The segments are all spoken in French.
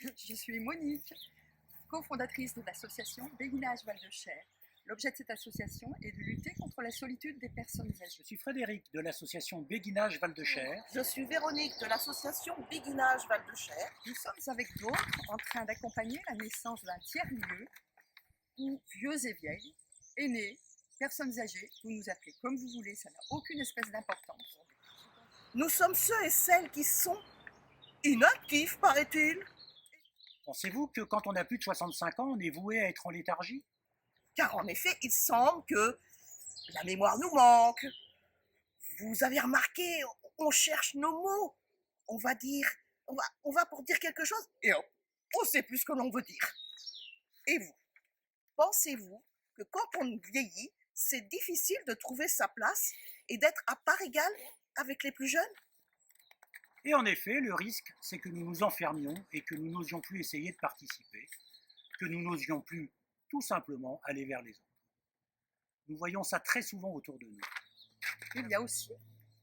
Je suis Monique, cofondatrice de l'association Béguinage Val-de-Cher. L'objet de cette association est de lutter contre la solitude des personnes âgées. Je suis Frédéric de l'association Béguinage Val-de-Cher. Je suis Véronique de l'association Béguinage Val-de-Cher. Nous sommes avec d'autres en train d'accompagner la naissance d'un tiers-lieu où vieux et vieilles, aînés, personnes âgées, vous nous appelez comme vous voulez, ça n'a aucune espèce d'importance. Nous sommes ceux et celles qui sont inactifs, paraît-il. Pensez-vous que quand on a plus de 65 ans, on est voué à être en léthargie? Car en effet, il semble que la mémoire nous manque. Vous avez remarqué, on cherche nos mots. On va dire, on va pour dire quelque chose et hop, on sait plus ce que l'on veut dire. Et vous, pensez-vous que quand on vieillit, c'est difficile de trouver sa place et d'être à part égale avec les plus jeunes? Et en effet, le risque, c'est que nous nous enfermions et que nous n'osions plus essayer de participer, que nous n'osions plus tout simplement aller vers les autres. Nous voyons ça très souvent autour de nous. Il y a aussi,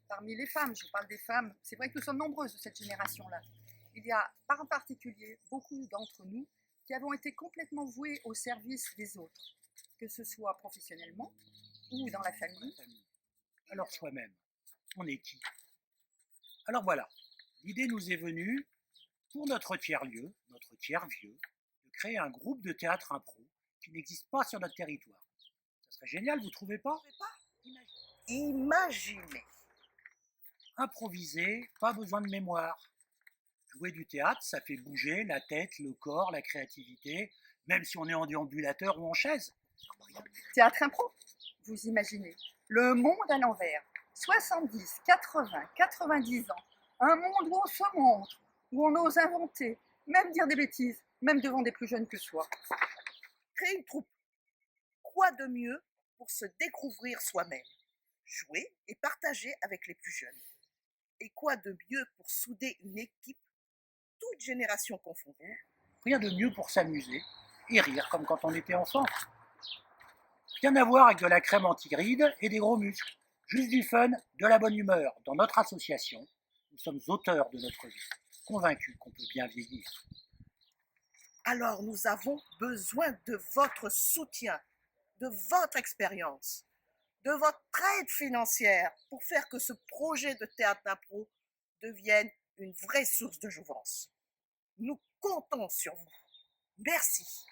parmi les femmes, je parle des femmes, c'est vrai que nous sommes nombreuses de cette génération-là, il y a en particulier beaucoup d'entre nous qui avons été complètement voués au service des autres, que ce soit professionnellement ou dans la famille. Alors soi-même, on est qui? Alors voilà, l'idée nous est venue, pour notre tiers-lieu, notre tiers-vieux, de créer un groupe de théâtre impro qui n'existe pas sur notre territoire. Ça serait génial, vous trouvez pas? Imaginez. Improviser, pas besoin de mémoire. Jouer du théâtre, ça fait bouger la tête, le corps, la créativité, même si on est en déambulateur ou en chaise. Théâtre impro, vous imaginez, le monde à l'envers, 70, 80, 90 ans, un monde où on se montre, où on ose inventer, même dire des bêtises, même devant des plus jeunes que soi. Créer une troupe. Quoi de mieux pour se découvrir soi-même? Jouer et partager avec les plus jeunes. Et quoi de mieux pour souder une équipe, toute génération confondue? Rien de mieux pour s'amuser et rire comme quand on était enfant. Rien à voir avec de la crème anti-rides et des gros muscles. Juste du fun, de la bonne humeur. Dans notre association, nous sommes auteurs de notre vie, convaincus qu'on peut bien vieillir. Alors nous avons besoin de votre soutien, de votre expérience, de votre aide financière pour faire que ce projet de théâtre d'impro devienne une vraie source de jouvence. Nous comptons sur vous. Merci.